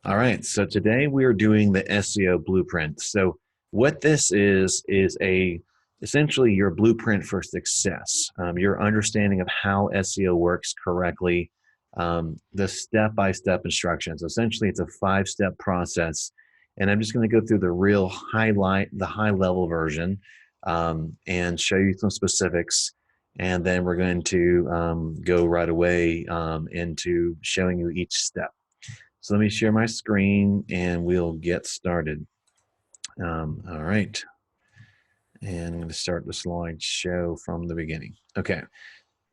All right, so today we are doing the SEO Blueprint. So what this is essentially your blueprint for success, your understanding of how SEO works correctly, the step-by-step instructions. Essentially, it's a 5-step process, and I'm just going to go through the real the high-level version, and show you some specifics, and then we're going to go right away into showing you each step. So let me share my screen and we'll get started. All right. And I'm going to start the slideshow from the beginning. Okay.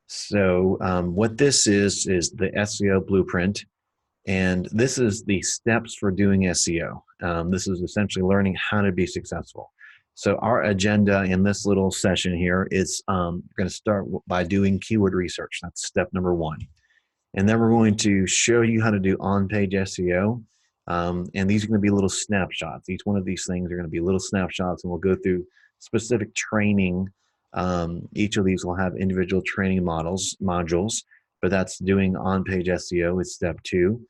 So what this is the SEO Blueprint. And this is the steps for doing SEO. This is essentially learning how to be successful. So our agenda in this little session here is going to start by doing keyword research. That's step number 1. And then we're going to show you how to do on-page SEO. And these are going to be little snapshots. Each one of these things are going to be little snapshots, and we'll go through specific training. Each of these will have individual training modules, but that's doing on-page SEO is step 2.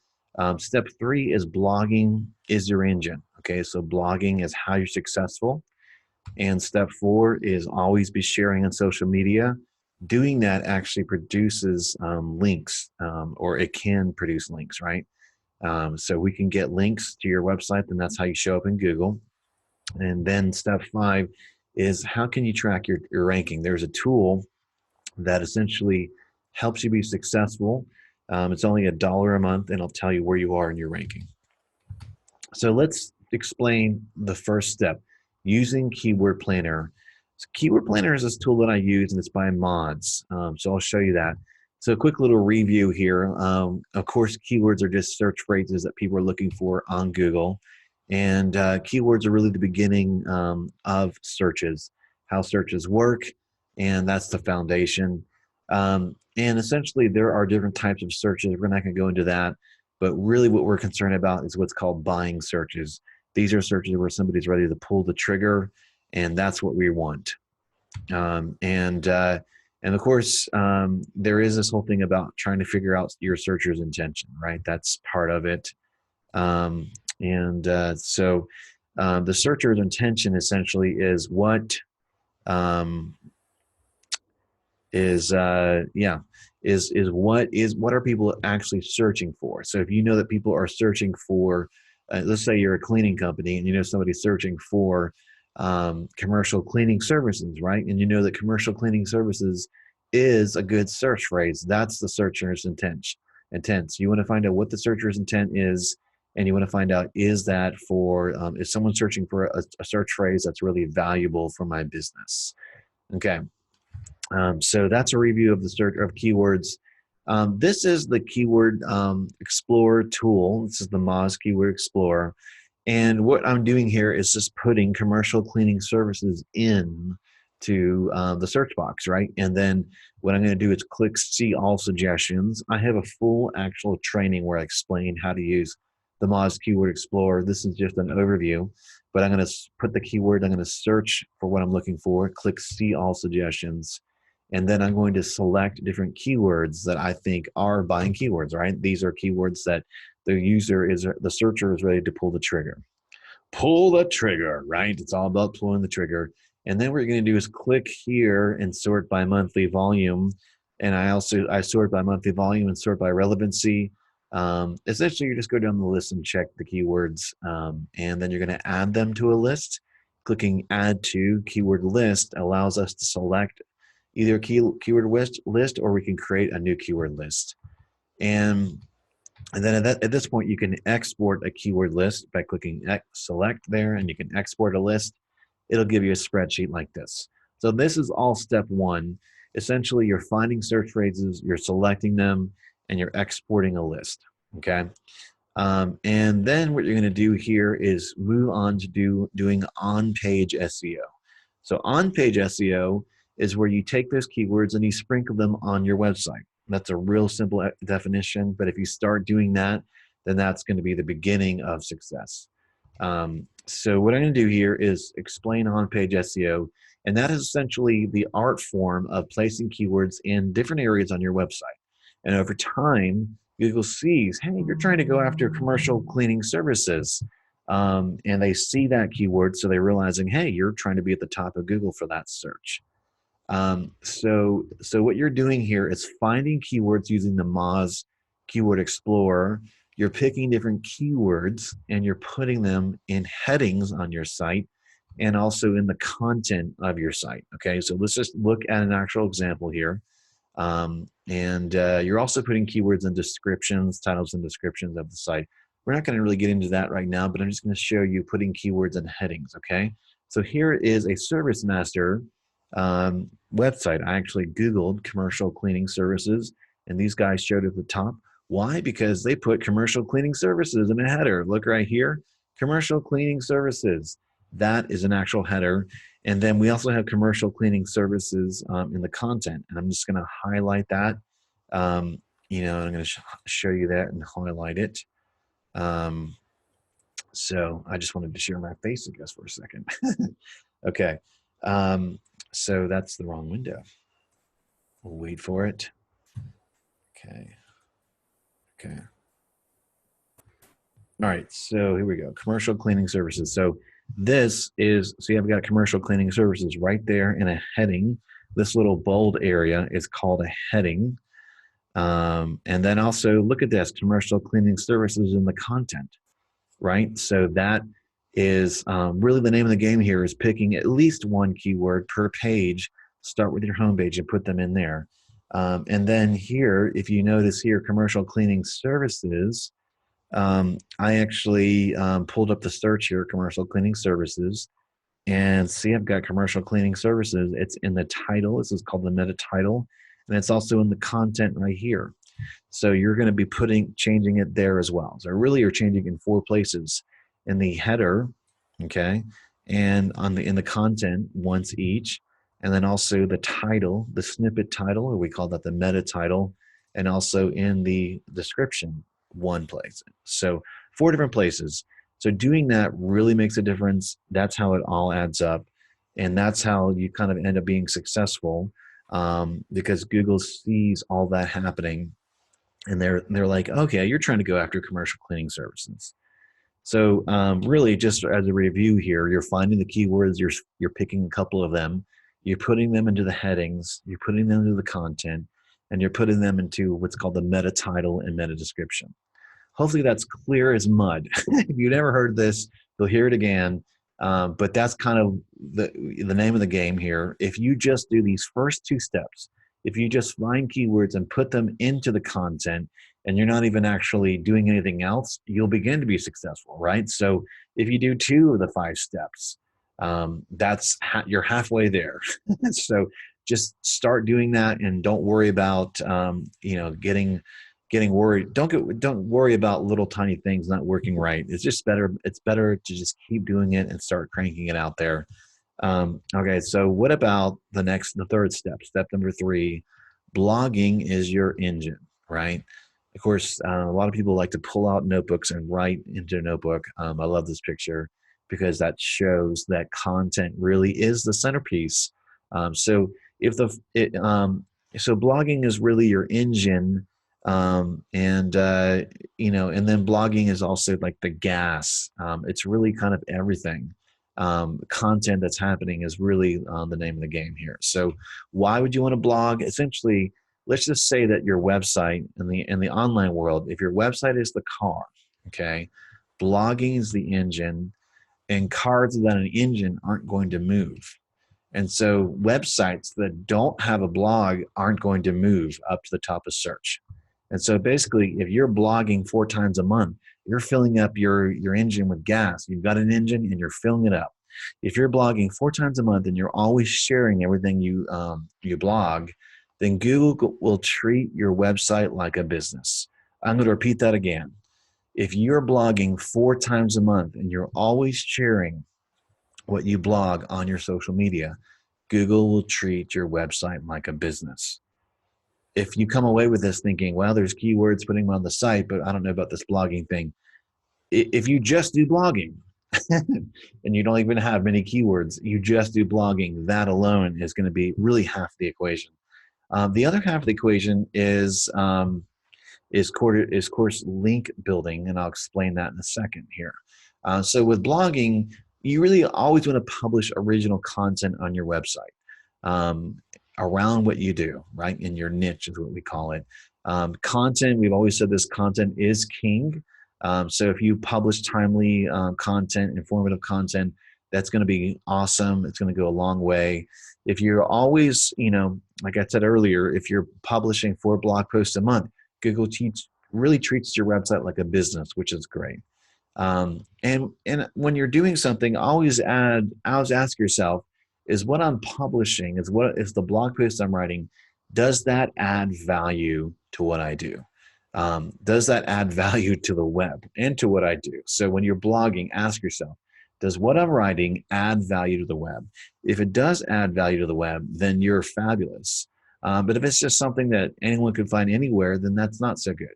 Step 3 is blogging is your engine. Okay, so blogging is how you're successful. And step 4 is always be sharing on social media. Doing that actually produces links, or it can produce links, right? So we can get links to your website, and that's how you show up in Google. And then step 5 is how can you track your ranking? There's a tool that essentially helps you be successful. It's only $1 a month, and it'll tell you where you are in your ranking. So let's explain the first step, using Keyword Planner. So Keyword Planner is this tool that I use, and it's by Moz. So I'll show you that. So a quick little review here. Of course, keywords are just search phrases that people are looking for on Google. And keywords are really the beginning of searches, how searches work, and that's the foundation. And essentially, there are different types of searches. We're not going to go into that. But really what we're concerned about is what's called buying searches. These are searches where somebody's ready to pull the trigger, and that's what we want. And of course, there is this whole thing about trying to figure out your searcher's intention, right? That's part of it. So the searcher's intention essentially is what what are people actually searching for? So if you know that people are searching for, let's say you're a cleaning company and you know somebody's searching for commercial cleaning services, right? And you know that commercial cleaning services is a good search phrase. That's the searcher's intent. You want to find out what the searcher's intent is, and you want to find out, is that for, is someone searching for a search phrase that's really valuable for my business? Okay. So that's a review of the search of keywords. This is the Keyword Explorer tool. This is the Moz Keyword Explorer. And what I'm doing here is just putting commercial cleaning services in to the search box, right? And then what I'm going to do is click See All Suggestions. I have a full actual training where I explain how to use the Moz Keyword Explorer. This is just an overview, but I'm going to put the keyword, I'm going to search for what I'm looking for, click See All Suggestions, and then I'm going to select different keywords that I think are buying keywords, right? These are keywords that the searcher is ready to pull the trigger. Pull the trigger, right? It's all about pulling the trigger. And then what you're going to do is click here and sort by monthly volume. And I sort by monthly volume and sort by relevancy. Essentially, you just go down the list and check the keywords, and then you're going to add them to a list. Clicking Add to Keyword List allows us to select either a keyword list, or we can create a new keyword list. And then at this point, you can export a keyword list by clicking Select there, and you can export a list. It'll give you a spreadsheet like this. So this is all step 1. Essentially, you're finding search phrases, you're selecting them, and you're exporting a list, okay? And then what you're going to do here is move on to doing on-page SEO. So on-page SEO is where you take those keywords and you sprinkle them on your website. That's a real simple definition, but if you start doing that, then that's going to be the beginning of success. So what I'm going to do here is explain on-page SEO, and that is essentially the art form of placing keywords in different areas on your website. And over time, Google sees, hey, you're trying to go after commercial cleaning services. And they see that keyword, so they're realizing, hey, you're trying to be at the top of Google for that search. So what you're doing here is finding keywords using the Moz Keyword Explorer. You're picking different keywords and you're putting them in headings on your site and also in the content of your site. Okay, so let's just look at an actual example here. You're also putting keywords in descriptions, titles and descriptions of the site. We're not going to really get into that right now, but I'm just going to show you putting keywords in headings. Okay, so here is a Service Master website. I actually Googled commercial cleaning services, and these guys showed at the top. Why? Because they put commercial cleaning services in a header. Look right here, commercial cleaning services. That is an actual header. And then we also have commercial cleaning services in the content. And I'm just going to highlight that. I'm going to show you that and highlight it. So I just wanted to share my face, I guess, for a second. Okay. So that's the wrong window. We'll wait for it. Okay. Okay. All right, so here we go. Commercial cleaning services. So this is, see, I've got commercial cleaning services right there in a heading. This little bold area is called a heading. And then also look at this, commercial cleaning services in the content, right? So that is really the name of the game here is picking at least one keyword per page. Start with your homepage and put them in there. And then here, if you notice here, commercial cleaning services, I actually pulled up the search here, commercial cleaning services, and see I've got commercial cleaning services. It's in the title. This is called the meta title, and it's also in the content right here. So you're going to be changing it there as well. So really you're changing in 4 places. In the header, okay, and in the content once each, and then also the title, the snippet title, or we call that the meta title, and also in the description, one place. So 4 different places. So doing that really makes a difference. That's how it all adds up, and that's how you kind of end up being successful because Google sees all that happening, and they're like, okay, you're trying to go after commercial cleaning services. So really, just as a review here, you're finding the keywords, you're picking a couple of them, you're putting them into the headings, you're putting them into the content, and you're putting them into what's called the meta title and meta description. Hopefully that's clear as mud. If you've never heard this, you'll hear it again. But that's kind of the name of the game here. If you just do these first 2 steps, if you just find keywords and put them into the content, and you're not even actually doing anything else, you'll begin to be successful, right? So if you do 2 of the 5 steps, you're halfway there. So just start doing that, and don't worry about getting worried. Don't worry about little tiny things not working right. It's just better. It's better to just keep doing it and start cranking it out there. Okay, so what about the 3rd step? Step number 3, blogging is your engine, right? Of course, a lot of people like to pull out notebooks and write into a notebook. I love this picture because that shows that content really is the centerpiece. So blogging is really your engine, and then blogging is also like the gas. It's really kind of everything. Content that's happening is really the name of the game here. So why would you want to blog? Essentially, let's just say that your website in the online world, if your website is the car, okay, blogging is the engine, and cars without an engine aren't going to move. And so websites that don't have a blog aren't going to move up to the top of search. And so basically, if you're blogging 4 times a month, you're filling up your engine with gas. You've got an engine and you're filling it up. If you're blogging 4 times a month and you're always sharing everything you blog, then Google will treat your website like a business. I'm going to repeat that again. If you're blogging 4 times a month and you're always sharing what you blog on your social media, Google will treat your website like a business. If you come away with this thinking, well, there's keywords putting them on the site, but I don't know about this blogging thing. If you just do blogging and you don't even have many keywords, you just do blogging, that alone is going to be really half the equation. The other half of the equation is is course link building, and I'll explain that in a second here. So with blogging, you really always want to publish original content on your website around what you do, right? In your niche is what we call it. Content, we've always said this, content is king. So if you publish timely content, informative content, that's going to be awesome. It's going to go a long way. If you're always, like I said earlier, if you're publishing 4 blog posts a month, Google really treats your website like a business, which is great. And when you're doing something, always ask yourself, is what I'm publishing, is the blog post I'm writing, does that add value to what I do? Does that add value to the web and to what I do? So when you're blogging, ask yourself, does what I'm writing add value to the web? If it does add value to the web, then you're fabulous. But if it's just something that anyone could find anywhere, then that's not so good.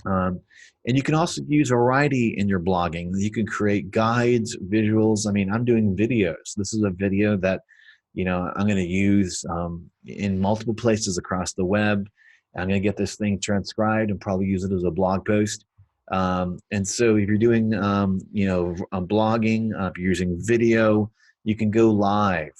And you can also use variety in your blogging. You can create guides, visuals. I mean, I'm doing videos. This is a video that, I'm going to use in multiple places across the web. I'm going to get this thing transcribed and probably use it as a blog post. And so if you're doing, blogging, if you're using video, you can go live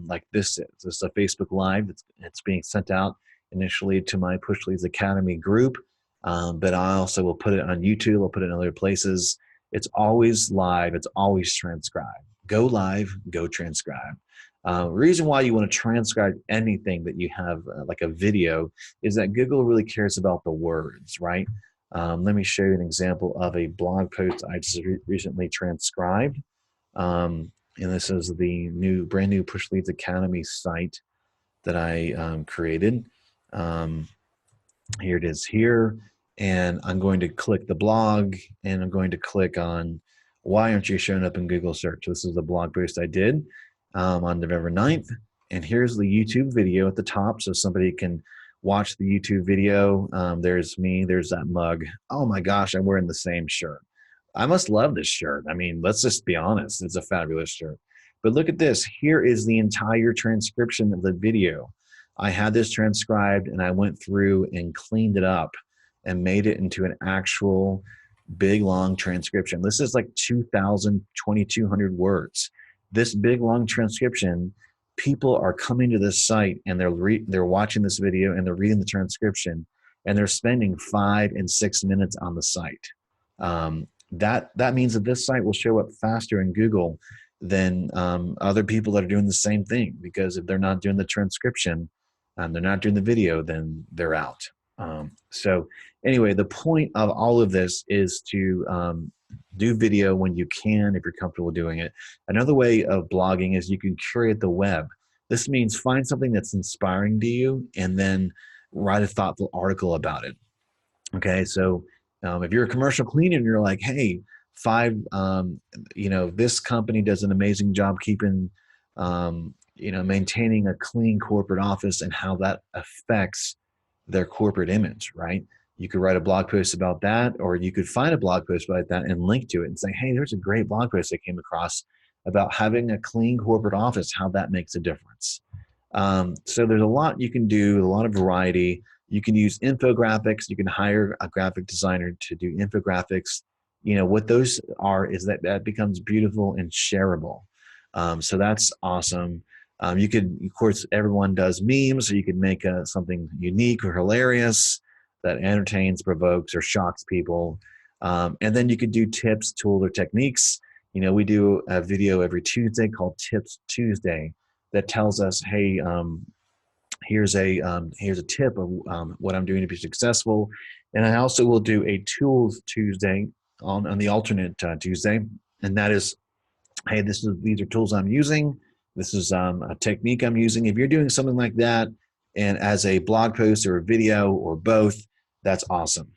like this is. This is a Facebook Live. It's being sent out initially to my PushLeads Academy group. But I also will put it on YouTube. I'll put it in other places. It's always live. It's always transcribed. Go live, go transcribe. Reason why you want to transcribe anything that you have like a video is that Google really cares about the words, right? Let me show you an example of a blog post I just recently transcribed. And this is the brand new PushLeads Academy site that I created. Here it is here. And I'm going to click the blog, and I'm going to click on why aren't you showing up in Google search? This is a blog post I did on November 9th. And here's the YouTube video at the top, so somebody can watch the YouTube video. There's me, there's that mug. Oh my gosh, I'm wearing the same shirt. I must love this shirt. I mean, let's just be honest. It's a fabulous shirt. But look at this. Here is the entire transcription of the video. I had this transcribed, and I went through and cleaned it up and made it into an actual big, long transcription. This is like 2,200 words. This big, long transcription, people are coming to this site, and they're watching this video, and they're reading the transcription, and they're spending 5 and 6 minutes on the site. That means that this site will show up faster in Google than other people that are doing the same thing, because if they're not doing the transcription, they're not doing the video, then they're out. So anyway, the point of all of this is to do video when you can, if you're comfortable doing it. Another way of blogging is you can curate the web. This means find something that's inspiring to you and then write a thoughtful article about it. Okay, so if you're a commercial cleaner and you're like, hey, this company does an amazing job keeping, maintaining a clean corporate office and how that affects their corporate image, right? You could write a blog post about that, or you could find a blog post about that and link to it and say, hey, there's a great blog post I came across about having a clean corporate office, how that makes a difference. So there's a lot you can do, a lot of variety. You can use infographics. You can hire a graphic designer to do infographics. What those are is that becomes beautiful and shareable. So that's awesome. You could, of course, everyone does memes, so you could make something unique or hilarious that entertains, provokes, or shocks people. And then you could do tips, tools, or techniques. We do a video every Tuesday called Tips Tuesday that tells us, hey, here's a tip of what I'm doing to be successful. And I also will do a Tools Tuesday on the alternate Tuesday, and that is, hey, these are tools I'm using. This is a technique I'm using. If you're doing something like that, and as a blog post or a video or both, that's awesome.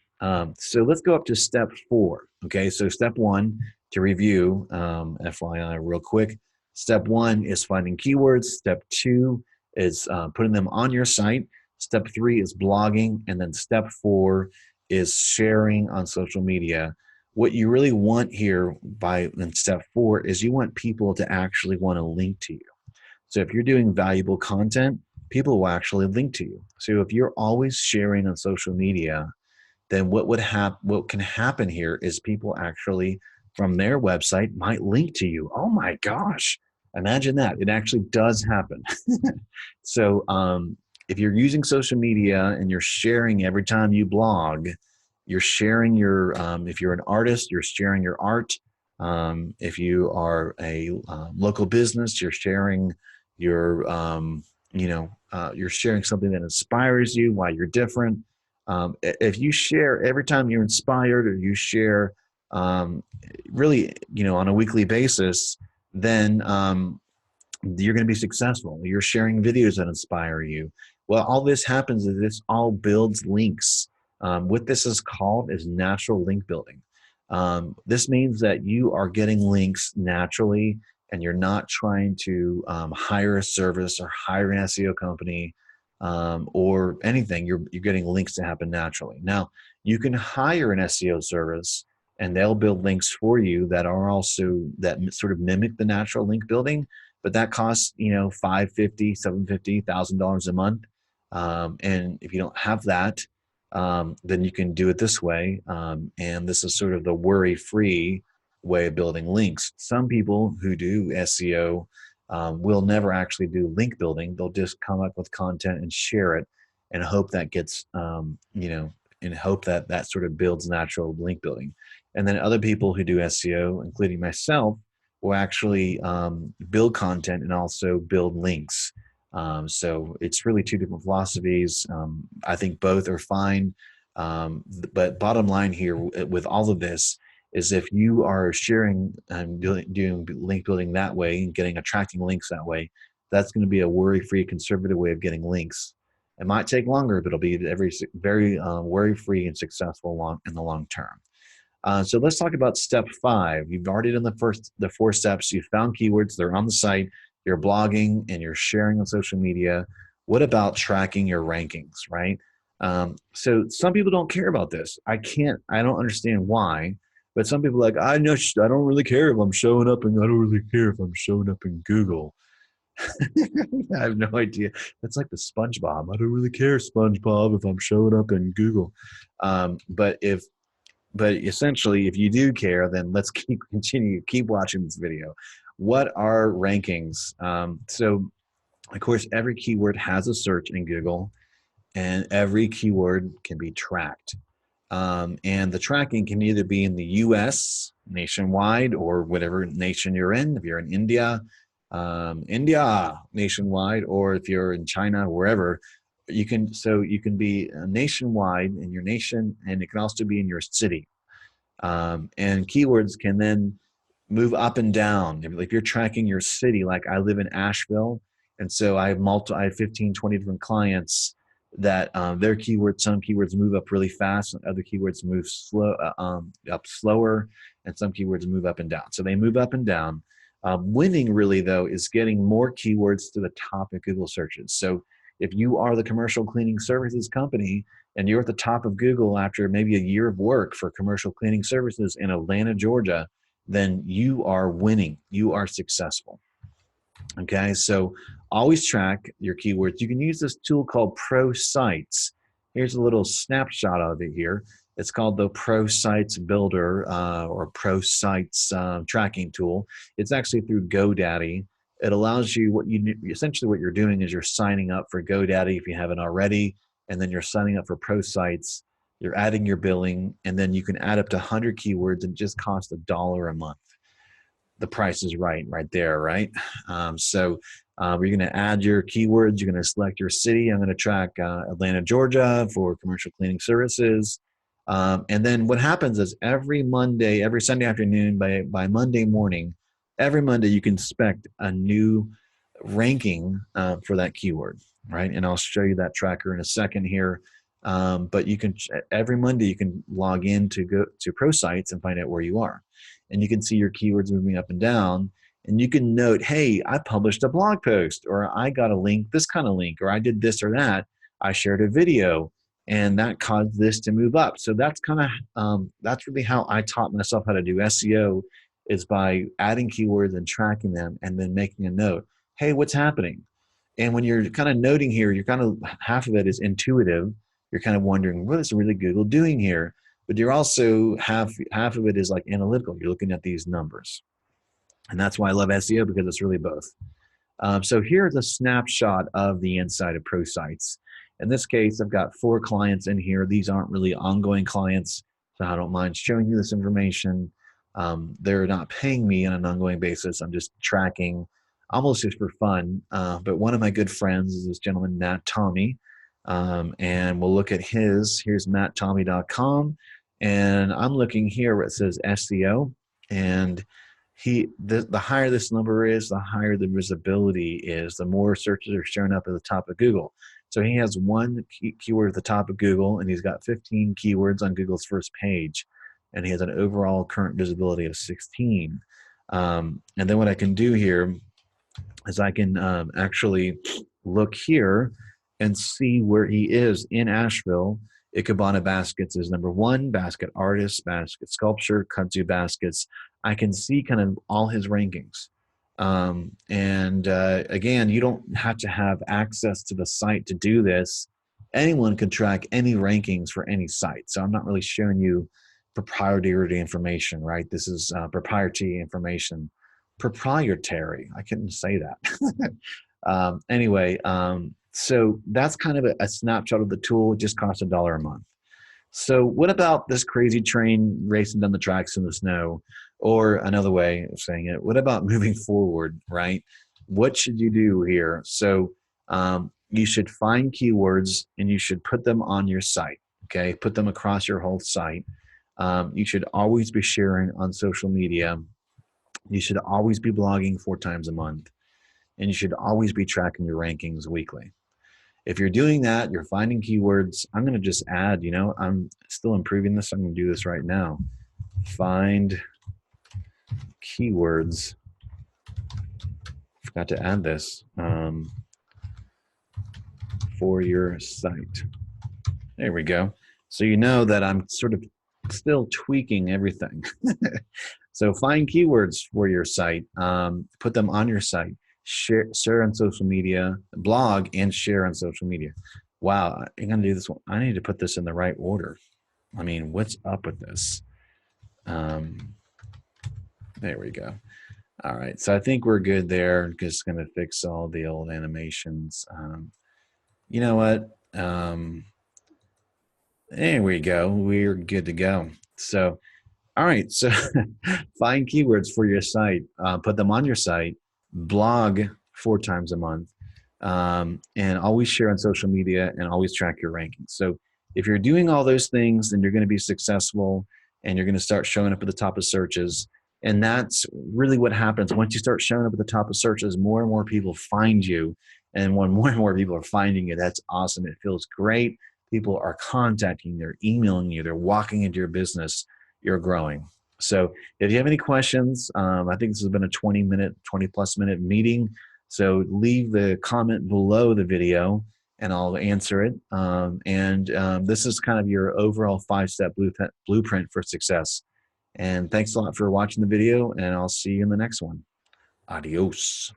So let's go up to step 4. Okay, so step 1, to review, FYI real quick. Step 1 is finding keywords. Step 2 is putting them on your site. Step 3 is blogging. And then step 4 is sharing on social media. What you really want here in step 4 is you want people to actually want to link to you. So if you're doing valuable content, people will actually link to you. So if you're always sharing on social media, then what can happen here is people actually from their website might link to you. Oh my gosh, imagine that. It actually does happen. So if you're using social media and you're sharing every time you blog, you're sharing your, if you're an artist, you're sharing your art. If you are a local business, you're sharing your, you're sharing something that inspires you, why you're different. If you share every time you're inspired, or you share really, on a weekly basis, then you're going to be successful. You're sharing videos that inspire you. Well, all this happens is this all builds links. What this is called is natural link building. This means that you are getting links naturally, and you're not trying to hire a service or hire an SEO company or anything. You're getting links to happen naturally. Now, you can hire an SEO service, and they'll build links for you that are also that sort of mimic the natural link building, but that costs $550, $750, $1,000 a month. And if you don't have that, then you can do it this way. And this is sort of the worry-free way of building links. Some people who do SEO will never actually do link building. They'll just come up with content and share it, and hope that gets, and hope that that sort of builds natural link building. And then other people who do SEO, including myself, will actually build content and also build links. So it's really two different philosophies. I think both are fine. But bottom line here with all of this is, if you are sharing and doing link building that way and attracting links that way, that's going to be a worry-free, conservative way of getting links. It might take longer, but it'll be very worry-free and successful in the long term. So let's talk about step 5. You've already done the 4 steps. You found keywords, they're on the site, you're blogging, and you're sharing on social media. What about tracking your rankings, right? So some people don't care about this. I don't understand why, but some people are like, I don't really care if I'm showing up, and I don't really care if I'm showing up in Google. I have no idea. That's like the SpongeBob. I don't really care, SpongeBob, if I'm showing up in Google. But essentially, if you do care, then let's keep watching this video. What are rankings? So, of course, every keyword has a search in Google, and every keyword can be tracked. And the tracking can either be in the US, nationwide, or whatever nation you're in. If you're in India, nationwide, or if you're in China, wherever. You can be nationwide in your nation, and it can also be in your city. And keywords can then move up and down. If you're tracking your city, like I live in Asheville, and so I have 15, 20 different clients that some keywords move up really fast, and other keywords move up slower, and some keywords move up and down. So they move up and down. Winning really, though, is getting more keywords to the top of Google searches. So if you are the commercial cleaning services company and you're at the top of Google after maybe a year of work for commercial cleaning services in Atlanta, Georgia, then you are winning. You are successful. Okay, so always track your keywords. You can use this tool called Pro Sites. Here's a little snapshot of it here. It's called the Pro Sites Builder or Pro Sites tracking tool. It's actually through GoDaddy. It allows you essentially what you're doing is you're signing up for GoDaddy if you haven't already, and then you're signing up for Pro Sites. You're adding your billing, and then you can add up to 100 keywords and just cost $1 a month. The price is right there, right? So you're going to add your keywords. You're going to select your city. I'm going to track Atlanta, Georgia for commercial cleaning services. And then what happens is every Sunday afternoon, by Monday morning, every Monday you can expect a new ranking for that keyword, right? And I'll show you that tracker in a second here. But every Monday you can log in to Pro Sites and find out where you are. And you can see your keywords moving up and down. And you can note, hey, I published a blog post, or I got a link, this kind of link, or I did this or that. I shared a video, and that caused this to move up. So that's that's really how I taught myself how to do SEO, is by adding keywords and tracking them, and then making a note. Hey, what's happening? And when you're kind of noting here, half of it is intuitive. you're kind of wondering, what is really Google doing here? But you're also, half of it is like analytical. You're looking at these numbers. And that's why I love SEO, because it's really both. So here's a snapshot of the inside of Pro Sites. In this case, I've got 4 clients in here. These aren't really ongoing clients, so I don't mind showing you this information. They're not paying me on an ongoing basis. I'm just tracking almost just for fun. But one of my good friends is this gentleman, Matt Tommy. And we'll look at his. Here's matttommy.com. And I'm looking here where it says SEO. And the higher this number is, the higher the visibility is, the more searches are showing up at the top of Google. So he has one keyword at the top of Google, and he's got 15 keywords on Google's first page, and he has an overall current visibility of 16. And then what I can do here is I can actually look here and see where he is in Asheville. Ikebana Baskets is #1, Basket Artist, Basket Sculpture, Kudzu Baskets. I can see kind of all his rankings. Again, you don't have to have access to the site to do this. Anyone can track any rankings for any site. So I'm not really showing you proprietary information, right? This is proprietary information. Proprietary, I couldn't say that. So that's kind of a snapshot of the tool. It just costs $1 a month. So what about this crazy train racing down the tracks in the snow? Or another way of saying it, what about moving forward, right? What should you do here? So you should find keywords and you should put them on your site, okay? Put them across your whole site. You should always be sharing on social media. You should always be blogging 4 times a month. And you should always be tracking your rankings weekly. If you're doing that, you're finding keywords. I'm going to just add, I'm still improving this. I'm going to do this right now. Find keywords. Forgot to add this for your site. There we go. So you know that I'm sort of still tweaking everything. So find keywords for your site. Put them on your site. Share on social media, blog, and share on social media. Wow, I'm going to do this one. I need to put this in the right order. I mean, what's up with this? There we go. All right, so I think we're good there. I'm just going to fix all the old animations. You know what? There we go. We're good to go. So, all right, so find keywords for your site. Put them on your site. Blog 4 times a month, and always share on social media and always track your rankings. So if you're doing all those things, then you're going to be successful and you're going to start showing up at the top of searches. And that's really what happens. Once you start showing up at the top of searches, more and more people find you. And when more and more people are finding you, that's awesome. It feels great. People are contacting you, they're emailing you, they're walking into your business, you're growing. So if you have any questions, I think this has been a 20+ minute meeting. So leave the comment below the video and I'll answer it. This is kind of your overall 5-step blueprint for success. And thanks a lot for watching the video, and I'll see you in the next one. Adios.